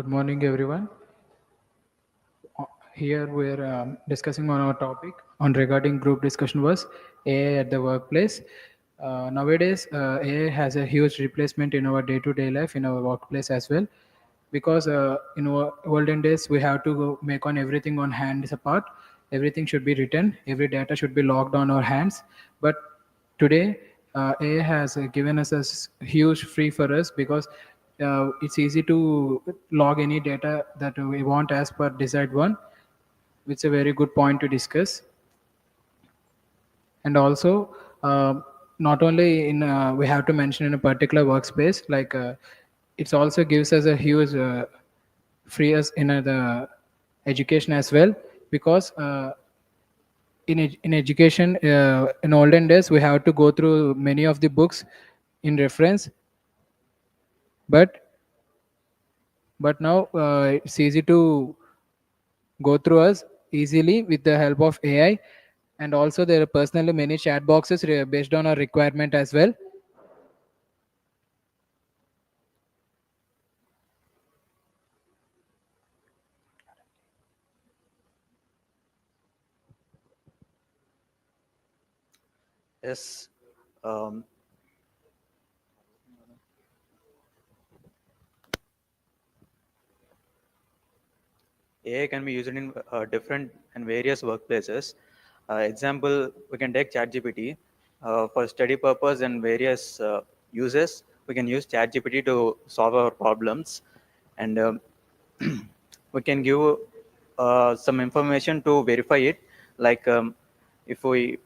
Good morning, everyone. Here we're discussing on our topic on regarding group discussion was AI at the workplace. Nowadays, AI has a huge replacement in our day-to-day life in our workplace as well, because in our olden days we have to go make on everything on hands apart. Everything should be written. Every data should be logged on our hands. But today, AI has given us a huge free for us because it's easy to log any data that we want as per desired one, which is a very good point to discuss. And also, not only in we have to mention in a particular workspace, like it also gives us a huge free us in the education as well, because in education in olden days we have to go through many of the books in reference, but now it's easy to go through us easily with the help of AI. And also there are personally many chat boxes based on our requirement as well. Yes, um, AI can be used in different and various workplaces. Example, we can take ChatGPT for study purpose and various uses. We can use ChatGPT to solve our problems, and we can give some information to verify it. Like if we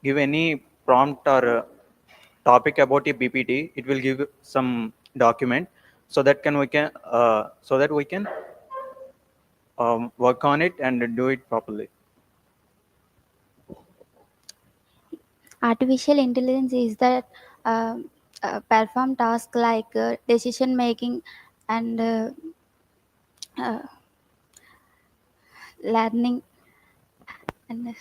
give any prompt or topic about a BPT, it will give some document so that we can work on it and do it properly. Artificial intelligence is that perform tasks like decision making and uh, learning and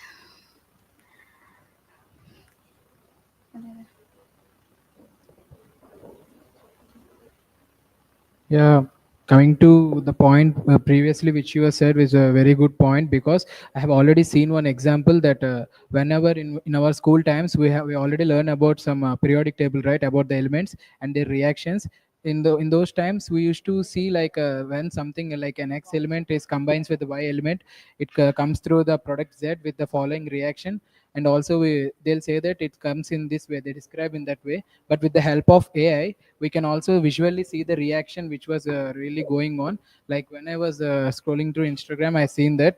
Yeah, coming to the point previously which you have said is a very good point, because I have already seen one example that whenever in our school times we already learn about some periodic table, right, about the elements and their reactions. In those times we used to see like when something like an X element is combines with the Y element, it comes through the product Z with the following reaction. And also they'll say that it comes in this way, they describe in that way. But with the help of AI, we can also visually see the reaction which was really going on. Like when I was scrolling through Instagram, I seen that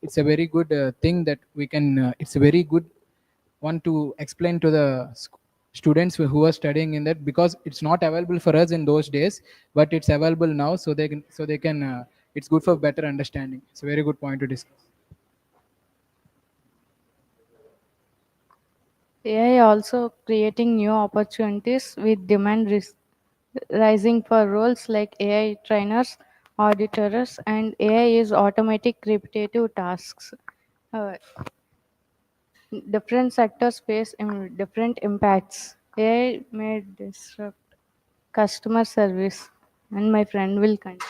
it's a very good thing that we can it's a very good one to explain to the students who are studying in that, because it's not available for us in those days, but it's available now, so they can it's good for better understanding. It's a very good point to discuss. AI also creating new opportunities with demand rising for roles like AI trainers, auditors, and AI is automatic repetitive tasks. Uh, Different sectors face different impacts. AI may disrupt customer service, and my friend will continue.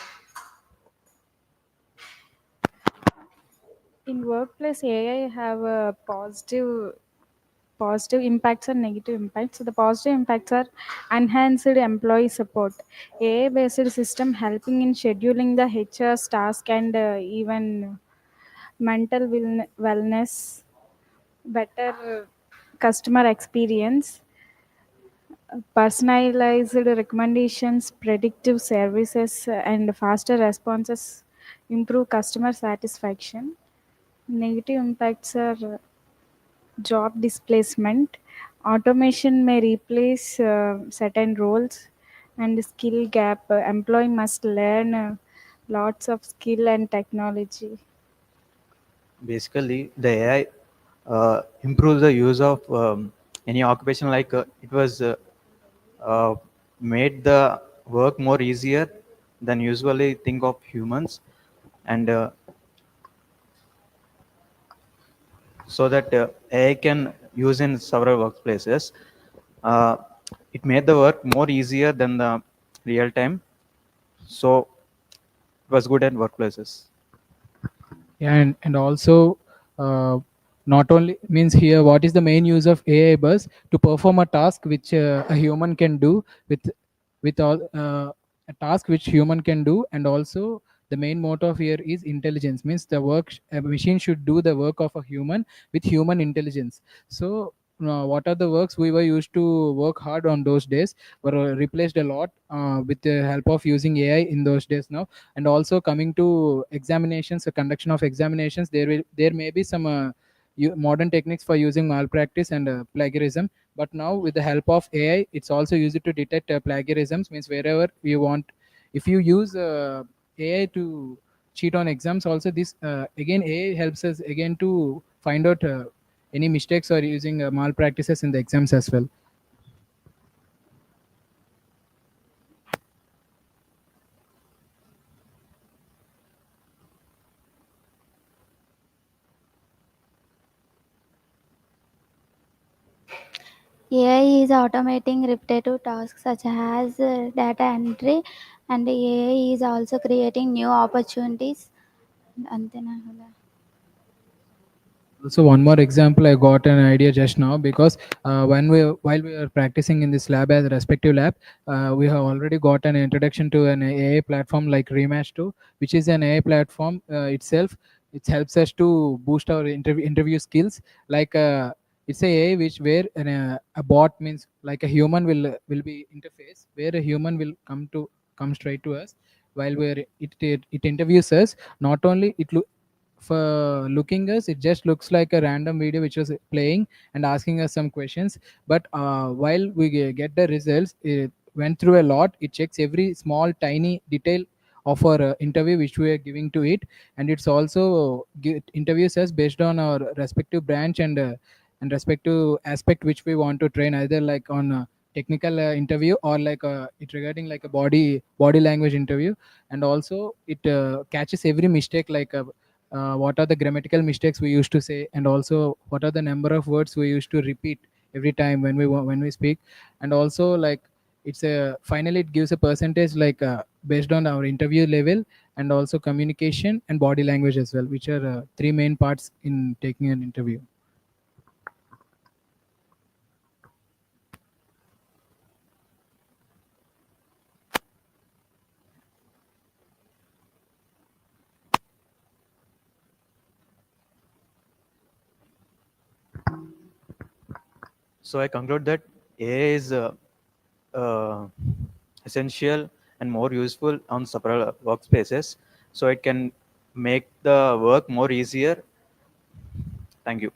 In workplace, AI have a positive impacts and negative impacts. So the positive impacts are enhanced employee support. AI based system helping in scheduling the HR's task and even mental wellness, better customer experience, personalized recommendations, predictive services, and faster responses improve customer satisfaction. Negative impacts are job displacement. Automation may replace certain roles and skill gap. Employee must learn lots of skill and technology. Basically, the AI improves the use of any occupation. Like it was uh, made the work more easier than usually think of humans, and so that AI can use in several workplaces. Uh, it made the work more easier than the real time. So It was good at workplaces. Yeah, and also uh, not only means here what is the main use of AI bus to perform a task which a human can do with all a task which human can do, and also the main motto of here is intelligence means the work a machine should do the work of a human with human intelligence. So what are the works we were used to work hard on those days were replaced a lot with the help of using AI in those days now. And also coming to examinations, the conduction of examinations, there may be some modern techniques for using malpractice and plagiarism, but now with the help of AI it's also used to detect plagiarisms means wherever you want. If you use AI to cheat on exams also, this again AI helps us again to find out any mistakes or using malpractices in the exams as well. AI is automating repetitive tasks such as data entry, and AI is also creating new opportunities. అంతేనా? Also, one more example, I got an idea just now because when we while we are practicing in this lab as a respective lab, we have already got an introduction to an AI platform like Rematch 2, which is an AI platform itself. It helps us to boost our interview skills. Like it's a AI which where a bot means like a human will be interface where a human will come straight to us while it interviews us. Not only for looking us, it just looks like a random video which was playing and asking us some questions, but while we get the results, it went through a lot. It checks every small tiny detail of our interview which we are giving to it, and it's also interviews us based on our respective branch and respective aspect which we want to train, either like on a technical interview or like it regarding like a body language interview. And also it catches every mistake like what are the grammatical mistakes we used to say, and also what are the number of words we used to repeat every time when we speak. And also like it's a finally it gives a percentage like based on our interview level, and also communication and body language as well, which are three main parts in taking an interview. So I conclude that AI is uh, essential and more useful on several workspaces. So it can make the work more easier. Thank you.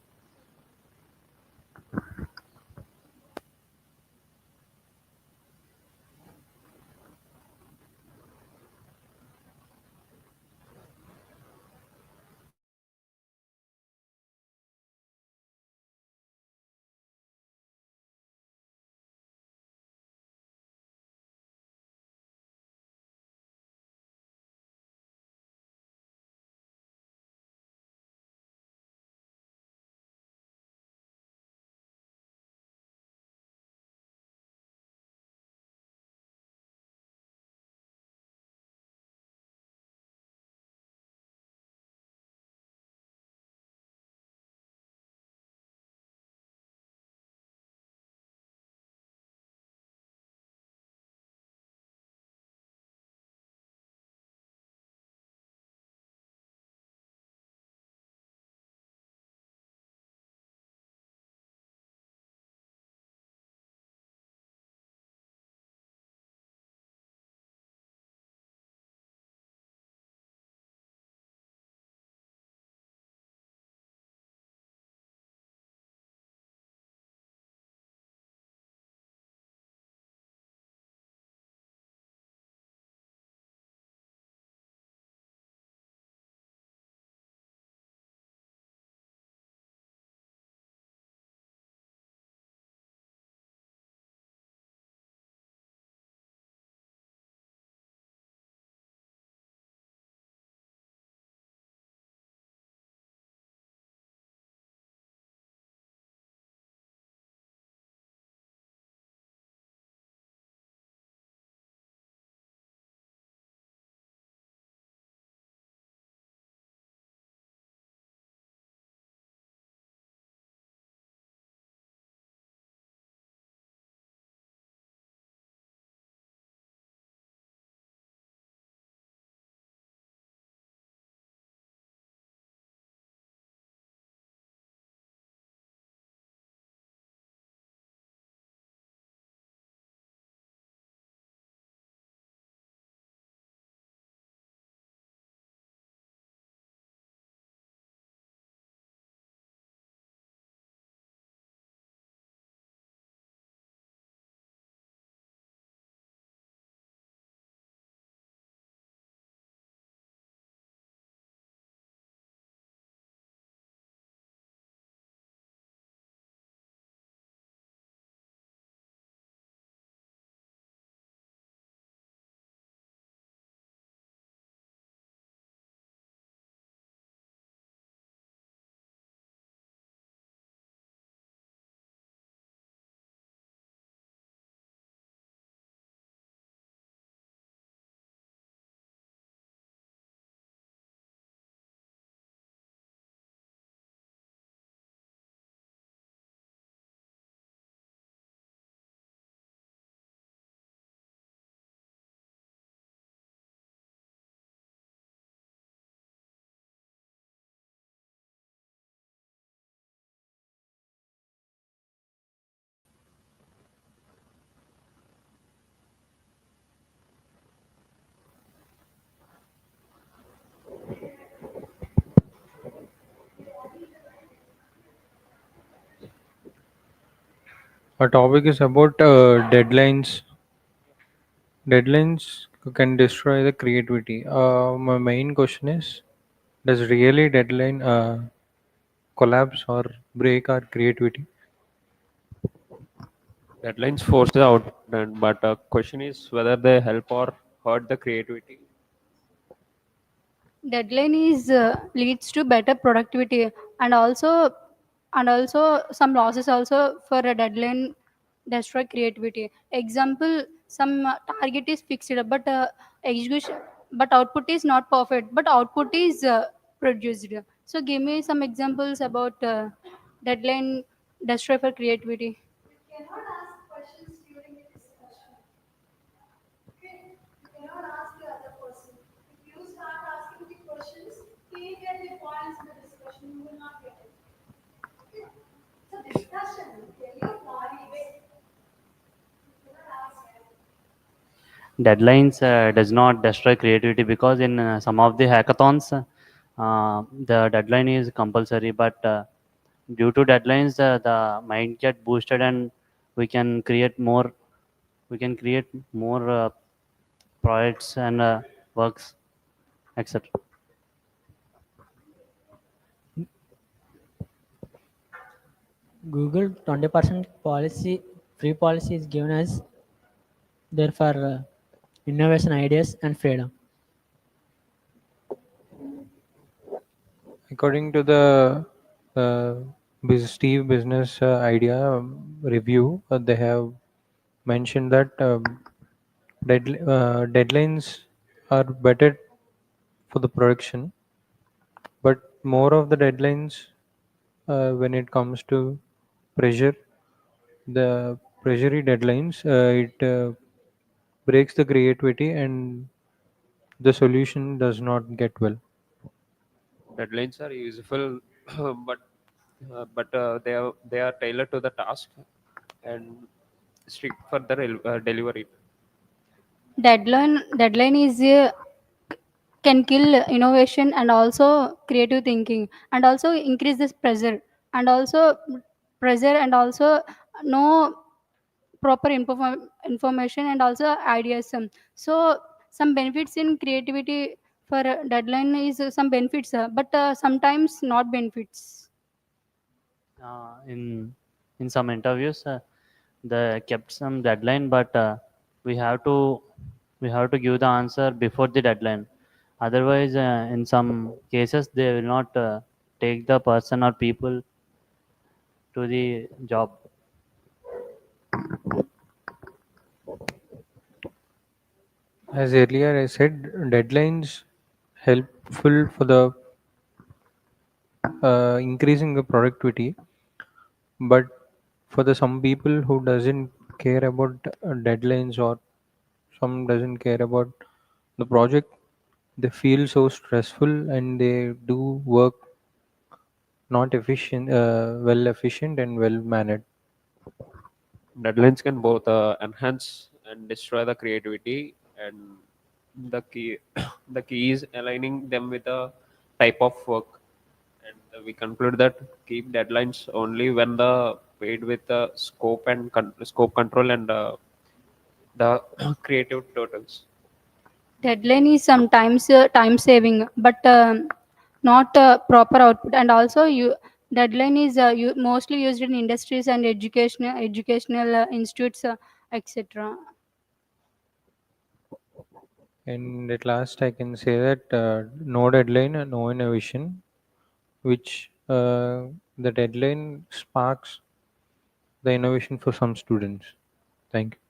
Our topic is about deadlines. Deadlines can destroy the creativity. My main question is: does really deadline collapse or break our creativity? Deadlines force the output, but question is whether they help or hurt the creativity. Deadline is leads to better productivity, and also some losses also for a deadline destroy creativity. Example, some target is fixed, but execution, but output is not perfect, but output is produced. So give me some examples about deadline destroy for creativity. Cannot ask questions during a discussion. Okay? You cannot ask the other person. If you start asking the questions, he will get the points in the discussion. You will not get it. Okay? It's a discussion. Tell your points. You cannot ask. Deadlines does not destroy creativity because in some of the hackathons the deadline is compulsory, but due to deadlines the mind get boosted and we can create more we can create more projects and works, etc. Google 20% policy free policy is given as there for innovation ideas and freedom. According to the Steve Business Idea review, they have mentioned that deadlines are better for the production, but more of the deadlines when it comes to pressure, the pressury deadlines, it breaks the creativity and the solution does not get well. Deadlines are useful, but they are tailored to the task and strict for the delivery. Deadline is can kill innovation and also creative thinking, and also increase this pressure and also no proper information and also ideas. So some benefits in creativity for deadline is some benefits, but sometimes not benefits. In some interviews they kept some deadline, but we have to we have to give the answer before the deadline. Otherwise in some cases they will not take the person or people to the job. As earlier I said, deadlines helpful for the increasing the productivity, but for the some people who doesn't care about deadlines, or some doesn't care about the project, they feel so stressful and they do work not efficient, efficient and well mannered. Deadlines can both enhance and destroy the creativity, and the key the key is aligning them with the type of work. And we conclude that keep deadlines only when the paid with the scope and scope control and the creative totals. Deadline is sometimes time saving, but not proper output, and also you deadline is mostly used in industries and educational institutes, etc. And at last I can say that no deadline and no innovation, which the deadline sparks the innovation for some students. Thank you.